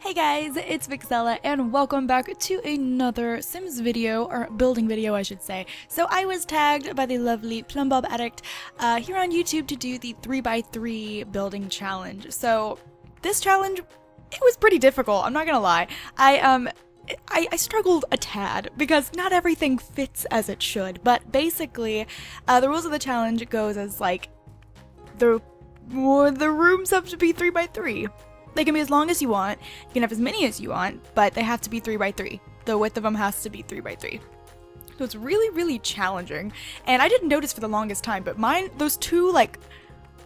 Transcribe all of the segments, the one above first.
Hey guys, it's Vixella and welcome back to another Sims video, or building video I should say. So I was tagged by the lovely Plumbob Addict here on YouTube to do the 3x3 building challenge. So this challenge, it was pretty difficult, I'm not gonna lie. I struggled a tad because not everything fits as it should, but basically the rules of the challenge goes as like the rooms have to be 3x3. They can be as long as you want, you can have as many as you want, but they have to be 3x3. The width of them has to be 3x3. So it's really challenging, and I didn't notice for the longest time, but those two like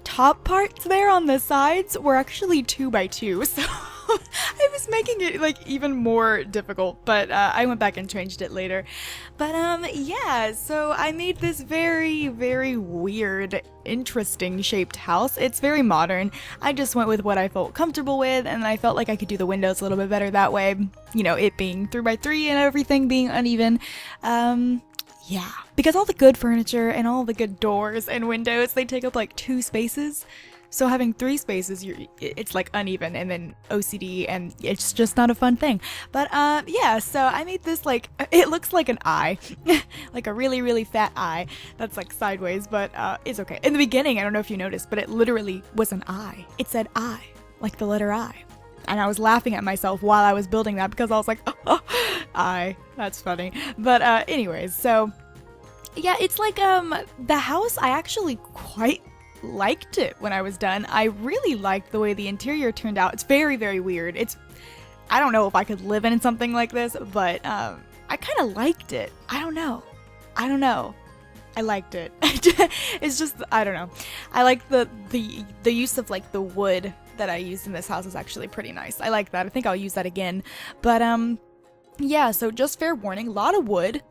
top parts there on the sides were actually 2x2, so I was making it like even more difficult, but I went back and changed it later. But yeah, so I made this very weird, interesting shaped house. It's very modern. I just went with what I felt comfortable with, and I felt like I could do the windows a little bit better that way, you know, it being 3x3 and everything being uneven. Yeah, because all the good furniture and all the good doors and windows, they take up like 2 spaces. So having 3 spaces, it's like uneven, and then OCD, and it's just not a fun thing. But yeah, so I made this like, it looks like an eye, like a really fat eye that's like sideways, but it's okay. In the beginning, I don't know if you noticed, but it literally was an eye. It said I, like the letter I. And I was laughing at myself while I was building that because I was like, oh, I, that's funny. But anyways, so yeah, it's like the house, I actually quite liked it when I was done. I really liked the way the interior turned out. It's very weird. I don't know if I could live in something like this, but I kind of liked it. I don't know. I liked it. It's just, I don't know. I like the use of like the wood that I used in this house is actually pretty nice. I like that. I think I'll use that again. But yeah, so just fair warning, a lot of wood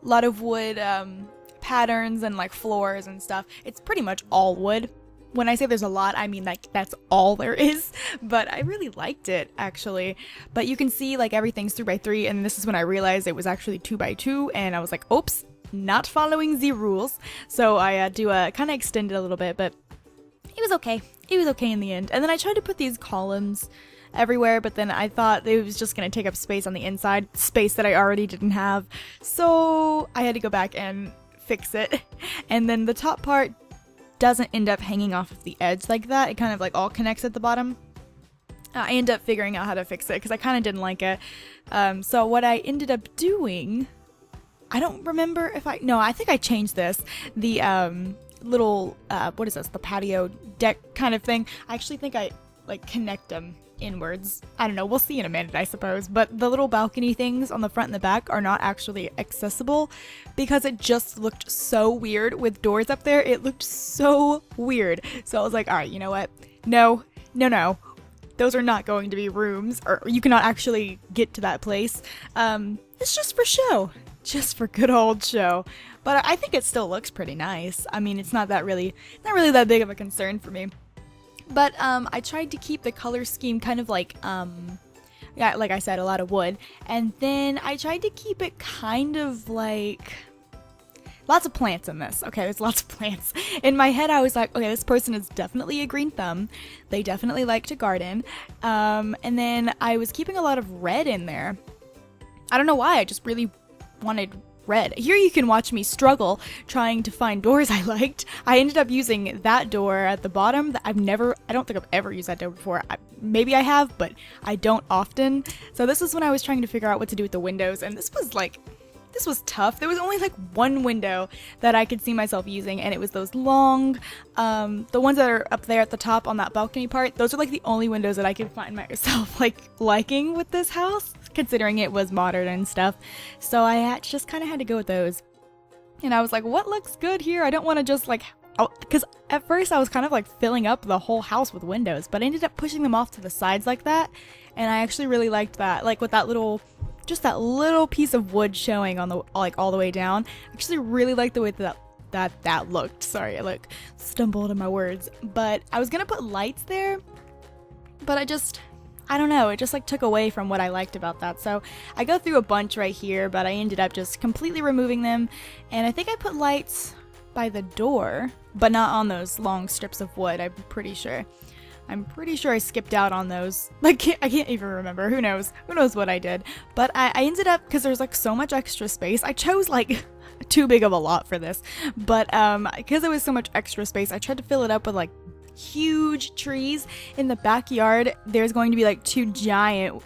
patterns and like floors and stuff. It's pretty much all wood. When I say there's a lot, I mean like that's all there is, but I really liked it actually. But you can see like everything's 3x3, and this is when I realized it was actually 2x2, and I was like, oops, not following the rules. So I had to kind of extend it a little bit, but it was okay. It was okay in the end. And then I tried to put these columns everywhere, but then I thought it was just going to take up space on the inside, space that I already didn't have. So I had to go back and fix it. And then the top part doesn't end up hanging off of the edge like that. It kind of like all connects at the bottom. I ended up figuring out how to fix it because I kind of didn't like it. So what I ended up doing, I don't remember if I think I changed this. The little, what is this? The patio deck kind of thing. I actually think I like connect them inwards. I don't know, we'll see in a minute I suppose, but the little balcony things on the front and the back are not actually accessible because it just looked so weird with doors up there. It looked so weird. So I was like, alright, you know what? No. Those are not going to be rooms, or you cannot actually get to that place. It's just for show. Just for good old show. But I think it still looks pretty nice. I mean, it's not really that big of a concern for me. But I tried to keep the color scheme kind of like, yeah, like I said, a lot of wood. And then I tried to keep it kind of like, lots of plants in this. Okay, there's lots of plants. In my head, I was like, okay, this person is definitely a green thumb. They definitely like to garden. And then I was keeping a lot of red in there. I don't know why, I just really wanted red. Here you can watch me struggle trying to find doors I liked. I ended up using that door at the bottom that I don't think I've ever used that door before. Maybe I have, but I don't often. So this is when I was trying to figure out what to do with the windows, and this was tough. There was only like one window that I could see myself using, and it was those long, the ones that are up there at the top on that balcony part. Those are like the only windows that I could find myself like liking with this house, considering it was modern and stuff. So I just kind of had to go with those. And I was like, what looks good here? I don't want to just like, because at first I was kind of like filling up the whole house with windows, but I ended up pushing them off to the sides like that. And I actually really liked that, like with that little, just that little piece of wood showing on the, like all the way down. I actually really liked the way that looked. Sorry, I like stumbled in my words. But I was gonna put lights there, but I don't know, it just like took away from what I liked about that. So I go through a bunch right here, but I ended up just completely removing them. And I think I put lights by the door, but not on those long strips of wood, I'm pretty sure. I'm pretty sure I skipped out on those. I can't even remember. Who knows? Who knows what I did? But I ended up, because there's like so much extra space, I chose like too big of a lot for this. But because there was so much extra space, I tried to fill it up with like huge trees in the backyard. There's going to be like two giant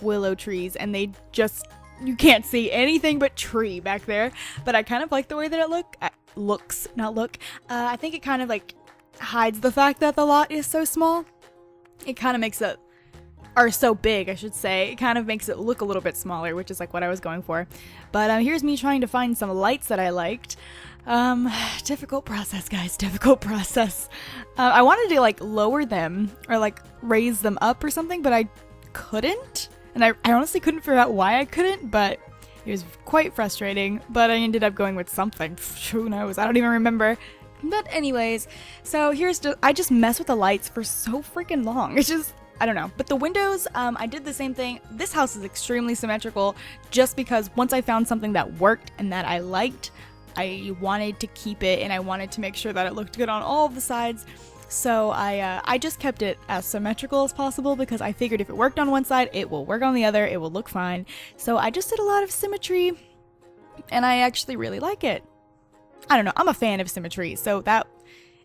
willow trees, and they just, you can't see anything but tree back there. But I kind of like the way that it looks. I think it kind of like hides the fact that the lot is so small. It kind of makes it, or so big I should say, it kind of makes it look a little bit smaller, which is like what I was going for. But here's me trying to find some lights that I liked. Difficult process, guys, difficult process. I wanted to like lower them or like raise them up or something, but I couldn't. And I honestly couldn't figure out why I couldn't, but it was quite frustrating. But I ended up going with something. Who knows? I don't even remember. But anyways, so I just mess with the lights for so freaking long. It's just, I don't know. But the windows, I did the same thing. This house is extremely symmetrical just because once I found something that worked and that I liked, I wanted to keep it, and I wanted to make sure that it looked good on all of the sides. So I just kept it as symmetrical as possible because I figured if it worked on one side, it will work on the other. It will look fine. So I just did a lot of symmetry, and I actually really like it. I don't know. I'm a fan of symmetry, so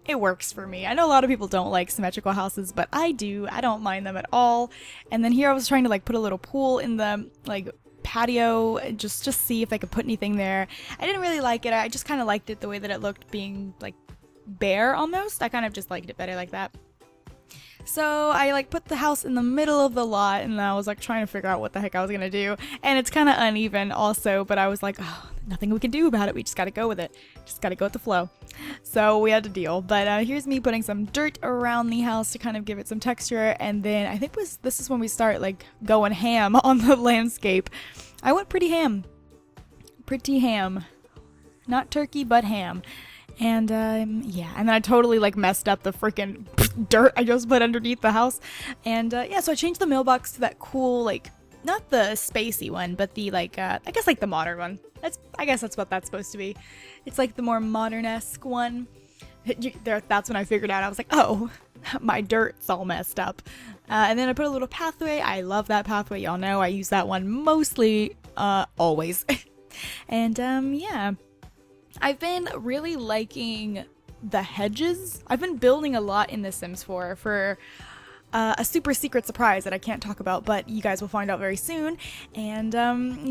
it works for me. I know a lot of people don't like symmetrical houses, but I do. I don't mind them at all. And then here I was trying to like put a little pool in the like patio, just see if I could put anything there. I didn't really like it. I just kind of liked it the way that it looked, being like bare almost. I kind of just liked it better like that. So I like put the house in the middle of the lot, and I was like trying to figure out what the heck I was gonna do. And it's kind of uneven also, but I was like, oh, nothing we can do about it. We just gotta go with it. Just gotta go with the flow. So we had to deal. But here's me putting some dirt around the house to kind of give it some texture. And then I think this is when we start like going ham on the landscape. I went pretty ham. Pretty ham. Not turkey, but ham. And yeah, and then I totally like messed up the freaking dirt I just put underneath the house. And yeah, so I changed the mailbox to that cool, like, not the spacey one, but the like I guess like the modern one. I guess that's what that's supposed to be. It's like the more modern-esque one. That's when I figured out. I was like, oh, my dirt's all messed up. And then I put a little pathway. I love that pathway. Y'all know I use that one mostly, always. And yeah. I've been really liking the hedges. I've been building a lot in The Sims 4 for a super secret surprise that I can't talk about, but you guys will find out very soon. And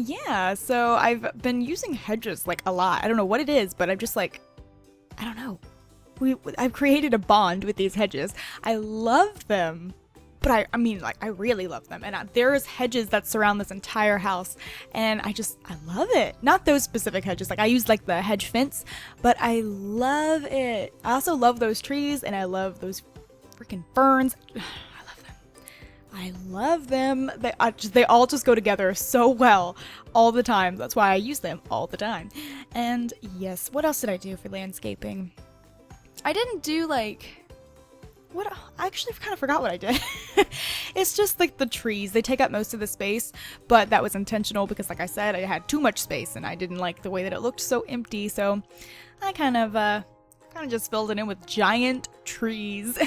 yeah, so I've been using hedges like a lot. I don't know what it is, but I'm just like, I don't know. I've created a bond with these hedges. I love them. But I mean, like, I really love them. And there's hedges that surround this entire house. And I love it. Not those specific hedges. Like, I use, like, the hedge fence. But I love it. I also love those trees. And I love those freaking ferns. I love them. They all just go together so well all the time. That's why I use them all the time. And, yes. What else did I do for landscaping? I didn't do, like... I actually kind of forgot what I did. It's just like the trees. They take up most of the space, but that was intentional because, like I said, I had too much space and I didn't like the way that it looked so empty. So I kind of just filled it in with giant trees.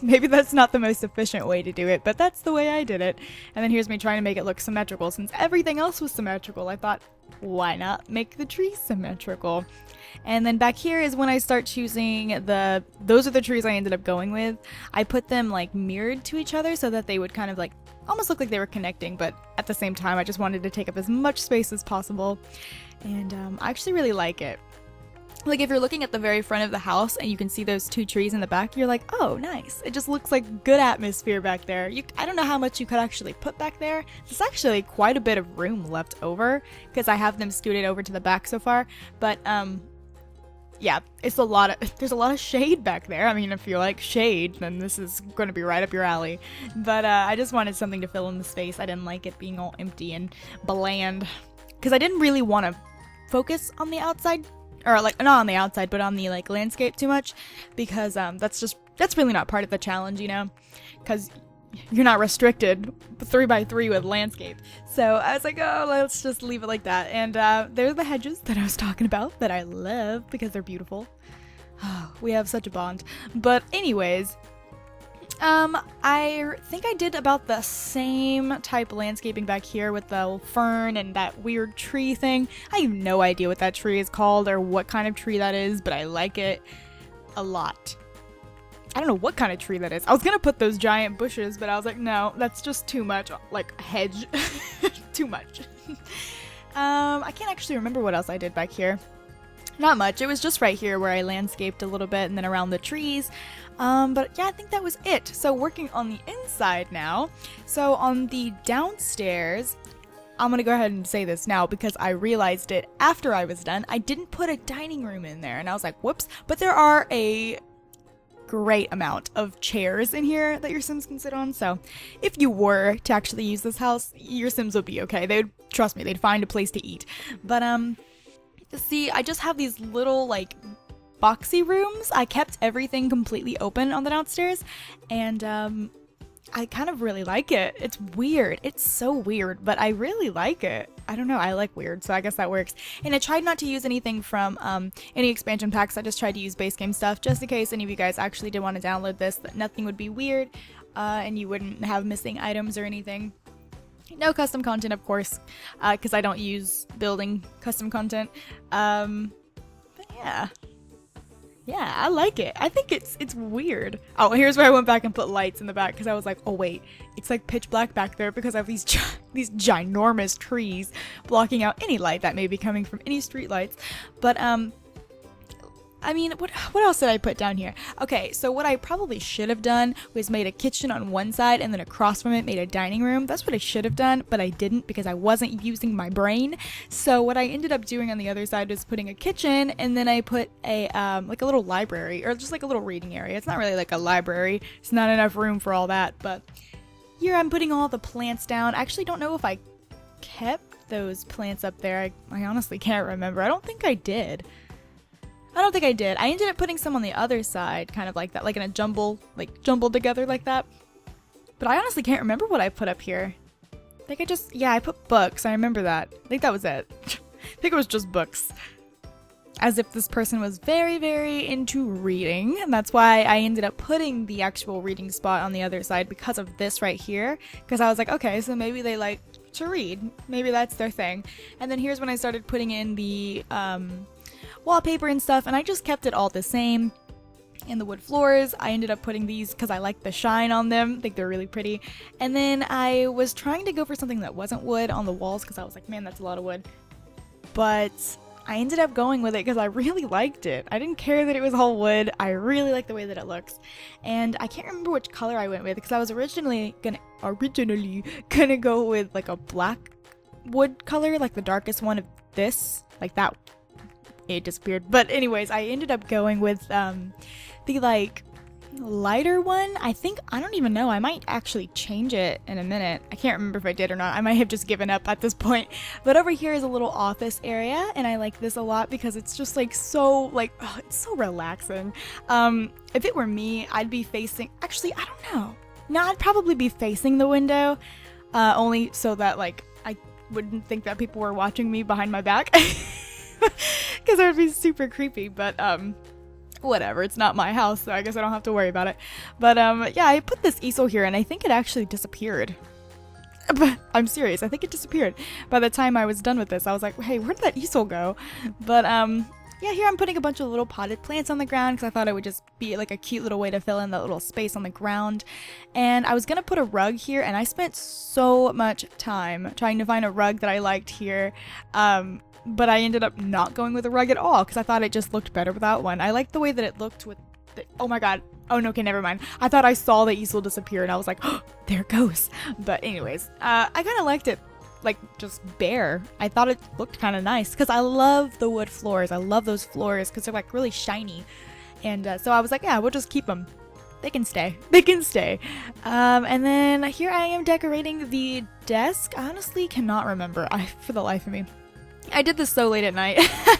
Maybe that's not the most efficient way to do it, but that's the way I did it. And then here's me trying to make it look symmetrical. Since everything else was symmetrical, I thought, why not make the trees symmetrical? And then back here is when I start choosing those are the trees I ended up going with. I put them like mirrored to each other so that they would kind of like almost look like they were connecting, but at the same time I just wanted to take up as much space as possible. And I actually really like it. Like if you're looking at the very front of the house and you can see those two trees in the back, you're like, oh, nice. It just looks like good atmosphere back there. I don't know how much you could actually put back there. There's actually quite a bit of room left over because I have them scooted over to the back so far. But yeah, there's a lot of shade back there. I mean, if you like shade, then this is going to be right up your alley. But I just wanted something to fill in the space. I didn't like it being all empty and bland because I didn't really want to focus on the outside. Or, like, not on the outside, but on the, like, landscape too much. Because, that's really not part of the challenge, you know? Because you're not restricted 3x3 with landscape. So, I was like, oh, let's just leave it like that. And, there's the hedges that I was talking about that I love because they're beautiful. We have such a bond. But anyways, I think I did about the same type of landscaping back here with the fern and that weird tree thing. I have no idea what that tree is called or what kind of tree that is, but I like it a lot. I don't know what kind of tree that is. I was gonna put those giant bushes, but I was like, no, that's just too much, like, hedge. Too much. I can't actually remember what else I did back here. Not much. It was just right here where I landscaped a little bit and then around the trees. But yeah, I think that was it. So working on the inside now. So on the downstairs, I'm gonna go ahead and say this now because I realized it after I was done. I didn't put a dining room in there and I was like, whoops. But there are a great amount of chairs in here that your Sims can sit on. So if you were to actually use this house, your Sims would be okay. They would, trust me, they'd find a place to eat. But see, I just have these little like boxy rooms. I kept everything completely open on the downstairs and I kind of really like it. It's weird. It's so weird, but I really like it. I don't know. I like weird, so I guess that works. And I tried not to use anything from any expansion packs. I just tried to use base game stuff just in case any of you guys actually did want to download this, that nothing would be weird and you wouldn't have missing items or anything. No custom content, of course, because I don't use building custom content. But yeah. Yeah, I like it. I think it's weird. Oh, here's where I went back and put lights in the back because I was like, oh wait, it's like pitch black back there because I have these these ginormous trees blocking out any light that may be coming from any street lights. But I mean, what else did I put down here? Okay, so what I probably should have done was made a kitchen on one side and then across from it made a dining room. That's what I should have done, but I didn't because I wasn't using my brain. So what I ended up doing on the other side was putting a kitchen and then I put a like a little library or just like a little reading area. It's not really like a library. It's not enough room for all that, but here I'm putting all the plants down. I actually don't know if I kept those plants up there. I honestly can't remember. I don't think I did. I don't think I did. I ended up putting some on the other side, kind of like that, like in a jumbled together like that. But I honestly can't remember what I put up here. I think I put books. I remember that. I think that was it. I think it was just books. As if this person was very, very into reading. And that's why I ended up putting the actual reading spot on the other side because of this right here. Because I was like, okay, so maybe they like to read. Maybe that's their thing. And then here's when I started putting in the wallpaper and stuff, and I just kept it all the same. In the wood floors, I ended up putting these because I like the shine on them. I think they're really pretty. And then I was trying to go for something that wasn't wood on the walls because I was like, man, that's a lot of wood. But I ended up going with it because I really liked it. I didn't care that it was all wood. I really like the way that it looks. And I can't remember which color I went with because I was originally gonna go with like a black wood color, like the darkest one of this, like that. It disappeared. But anyways, I ended up going with the like lighter one. I don't even know. I might actually change it in a minute. I can't remember if I did or not. I might have just given up at this point. But over here is a little office area and I like this a lot because it's just like so like it's so relaxing. If it were me, I'd be facing, actually I don't know. No, I'd probably be facing the window only so that like I wouldn't think that people were watching me behind my back. Because that would be super creepy, but whatever, it's not my house, so I guess I don't have to worry about it. But yeah, I put this easel here and I think it actually disappeared. But I'm serious, I think it disappeared. By the time I was done with this, I was like, hey, where'd that easel go? But yeah, here I'm putting a bunch of little potted plants on the ground because I thought it would just be like a cute little way to fill in that little space on the ground. And I was gonna put a rug here and I spent so much time trying to find a rug that I liked here. But I ended up not going with a rug at all because I thought it just looked better without one. I liked the way that it looked with the, oh my god. Oh no, okay, never mind. I thought I saw the easel disappear and I was like, oh, there it goes. But anyways, I kind of liked it like just bare. I thought it looked kind of nice because I love the wood floors. I love those floors because they're like really shiny. And so I was like, yeah, we'll just keep them. They can stay. They can stay. And then here I am decorating the desk. I honestly cannot remember for the life of me. I did this so late at night. I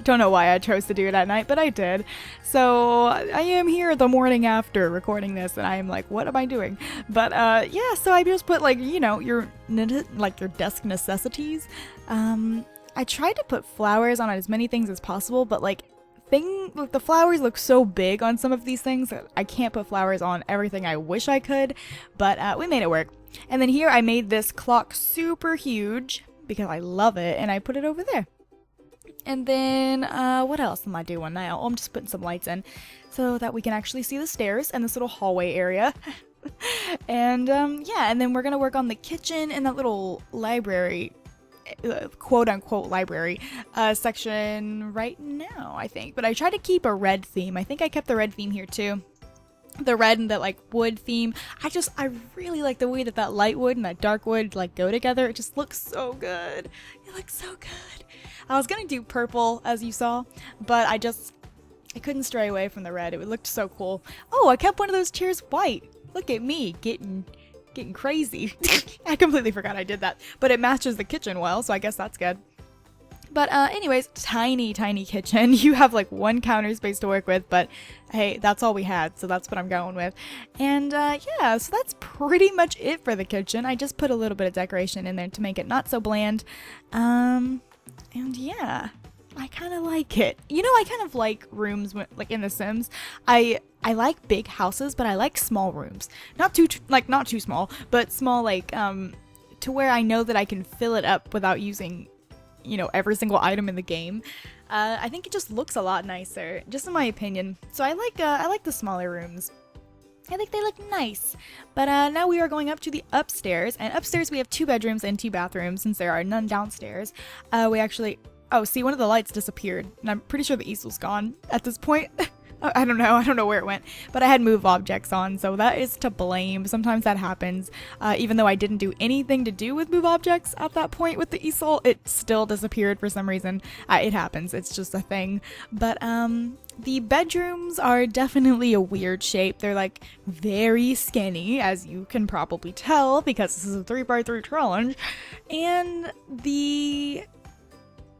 don't know why I chose to do it at night, but I did. So I am here the morning after recording this, and I am like, what am I doing? But yeah, so I just put like, you know, your desk necessities. I tried to put flowers on as many things as possible, but like thing, like the flowers look so big on some of these things that I can't put flowers on everything I wish I could, but we made it work. And then here I made this clock super huge because I love it, and I put it over there. And then, what else am I doing now? Oh, I'm just putting some lights in so that we can actually see the stairs and this little hallway area. And, yeah, and then we're gonna work on the kitchen and that little library, quote-unquote library, section right now, I think. But I tried to keep a red theme. I think I kept the red theme here, too. The red and the, like, wood theme. I really like the way that light wood and that dark wood, like, go together. It just looks so good. It looks so good. I was gonna do purple, as you saw, but I couldn't stray away from the red. It looked so cool. Oh, I kept one of those chairs white. Look at me, getting crazy. I completely forgot I did that, but it matches the kitchen well, so I guess that's good. But anyways, tiny kitchen. You have like one counter space to work with, but hey, that's all we had, so that's what I'm going with. And yeah, so that's pretty much it for the kitchen. I just put a little bit of decoration in there to make it not so bland. And yeah, I kind of like it. You know, I kind of like rooms like in The Sims. I like big houses, but I like small rooms. Not too small, but small like to where I know that I can fill it up without using, you know, every single item in the game. I think it just looks a lot nicer, just in my opinion. So I like the smaller rooms. I think they look nice. But now we are going up to the upstairs, and upstairs we have 2 bedrooms and 2 bathrooms since there are none downstairs. We actually, oh, see, one of the lights disappeared, and I'm pretty sure the easel's gone at this point. I don't know where it went, but I had move objects on, so that is to blame. Sometimes that happens. Even though I didn't do anything to do with move objects at that point with the easel, it still disappeared for some reason. It happens, it's just a thing. But the bedrooms are definitely a weird shape. They're like very skinny, as you can probably tell, because this is a 3x3 challenge. And the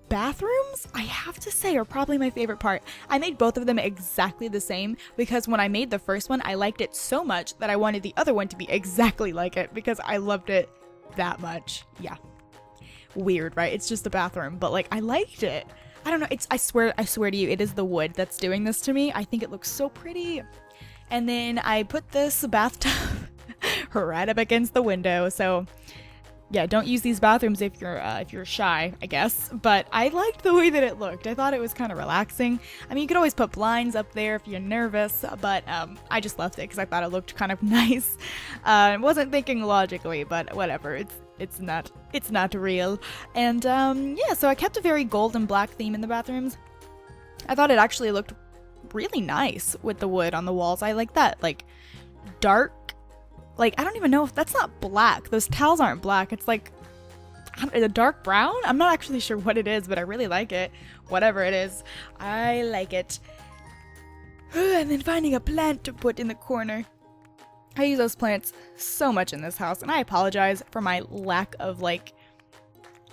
bathrooms, I have to say, are probably my favorite part. I made both of them exactly the same because when I made the first one, I liked it so much that I wanted the other one to be exactly like it because I loved it that much. Yeah. Weird, right? It's just a bathroom, but like I liked it. I don't know, I swear to you, it is the wood that's doing this to me. I think it looks so pretty. And then I put this bathtub right up against the window, so yeah, don't use these bathrooms if you're shy, I guess. But I liked the way that it looked. I thought it was kind of relaxing. I mean, you could always put blinds up there if you're nervous, but I just left it because I thought it looked kind of nice. I wasn't thinking logically, but whatever. It's not real. And yeah, so I kept a very gold and black theme in the bathrooms. I thought it actually looked really nice with the wood on the walls. I like that, like dark. Like, I don't even know if that's not black. Those towels aren't black. It's like a dark brown? I'm not actually sure what it is, but I really like it. Whatever it is, I like it. And then finding a plant to put in the corner. I use those plants so much in this house, and I apologize for my lack of, like,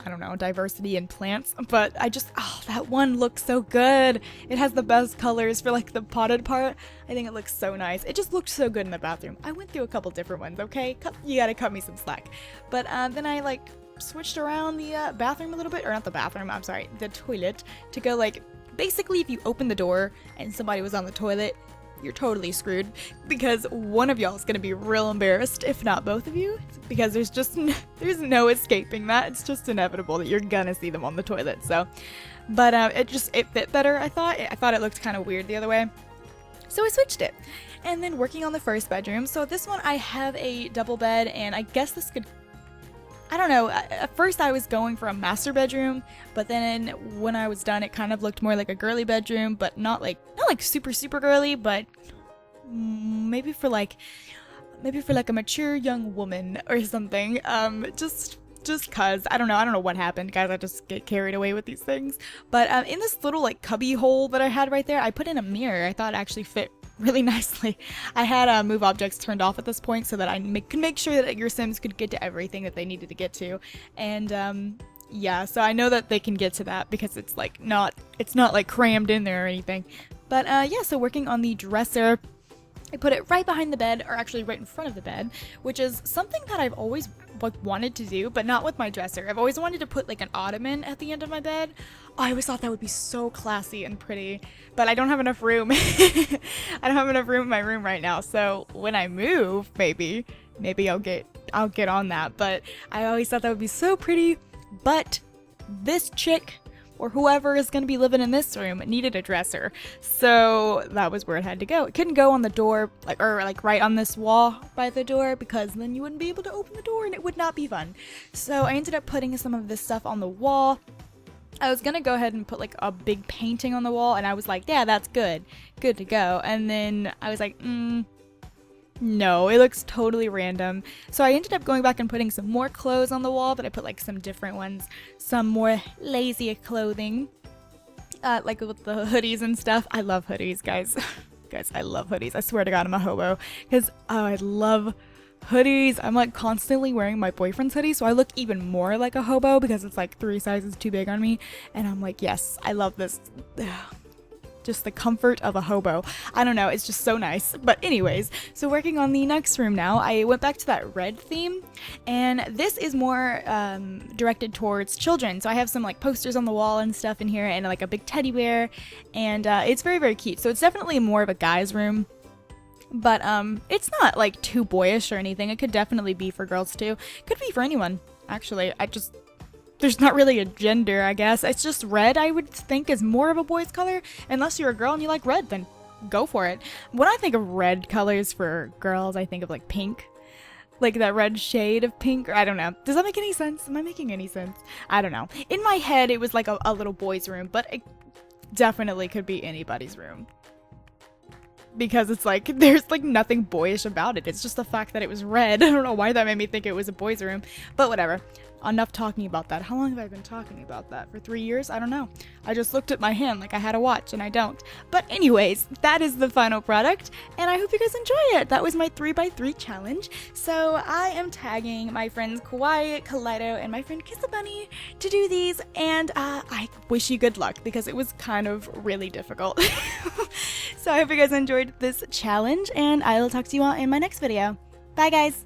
I don't know, diversity in plants, but that one looks so good. It has the best colors for like the potted part. I think it looks so nice. It just looked so good in the bathroom. I went through a couple different ones, okay? You gotta cut me some slack. But then I like switched around the bathroom a little bit, or not the bathroom, I'm sorry, the toilet, to go like, basically if you open the door and somebody was on the toilet, you're totally screwed because one of y'all is going to be real embarrassed, if not both of you, because there's no escaping that. It's just inevitable that you're gonna see them on the toilet. So, but it fit better. I thought it looked kind of weird the other way, so I switched it. And then working on the first bedroom. So this one I have a double bed, and I guess this could, I don't know, at first I was going for a master bedroom, but then when I was done it kind of looked more like a girly bedroom, but not like super girly, but maybe for like a mature young woman or something. Just cause I don't know what happened, guys. I just get carried away with these things. But in this little like cubby hole that I had right there, I put in a mirror. I thought it actually fit really nicely. I had move objects turned off at this point so that I could make sure that your Sims could get to everything that they needed to get to. And yeah, so I know that they can get to that because it's not like crammed in there or anything. But yeah, so working on the dresser, I put it right behind the bed, or actually right in front of the bed, which is something that I've always like wanted to do, but not with my dresser. I've always wanted to put like an ottoman at the end of my bed. I always thought that would be so classy and pretty, but I don't have enough room. I don't have enough room in my room right now. So when I move, maybe I'll get on that. But I always thought that would be so pretty. But this chick or whoever is going to be living in this room needed a dresser. So that was where it had to go. It couldn't go on the door, like right on this wall by the door, because then you wouldn't be able to open the door and it would not be fun. So I ended up putting some of this stuff on the wall. I was gonna go ahead and put like a big painting on the wall, and I was like, yeah, that's good to go. And then I was like, no, it looks totally random. So I ended up going back and putting some more clothes on the wall, but I put like some different ones, some more lazy clothing, like with the hoodies and stuff. I love hoodies, guys. Guys, I love hoodies. I swear to God, I'm a hobo, because I love hoodies. I'm like constantly wearing my boyfriend's hoodie, so I look even more like a hobo because it's like 3 sizes too big on me. And I'm like, yes, I love this. Just the comfort of a hobo. I don't know, it's just so nice. But anyways, so working on the next room now, I went back to that red theme, and this is more directed towards children. So I have some like posters on the wall and stuff in here, and like a big teddy bear, and it's very, very cute. So it's definitely more of a guy's room. But it's not like too boyish or anything. It could definitely be for girls too. Could be for anyone, actually. There's not really a gender, I guess. It's just red, I would think, is more of a boy's color. Unless you're a girl and you like red, then go for it. When I think of red colors for girls, I think of like pink. Like that red shade of pink. I don't know. Does that make any sense? Am I making any sense? I don't know. In my head, it was like a little boy's room, but it definitely could be anybody's room. Because it's like, there's like nothing boyish about it. It's just the fact that it was red. I don't know why that made me think it was a boy's room. But whatever. Enough talking about that. How long have I been talking about that? For 3 years? I don't know. I just looked at my hand like I had a watch, and I don't. But anyways, that is the final product, and I hope you guys enjoy it. That was my 3x3 challenge. So I am tagging my friends Kawaii, Kaleido, and my friend Kissabunny to do these, and I wish you good luck because it was kind of really difficult. So I hope you guys enjoyed this challenge, and I will talk to you all in my next video. Bye, guys!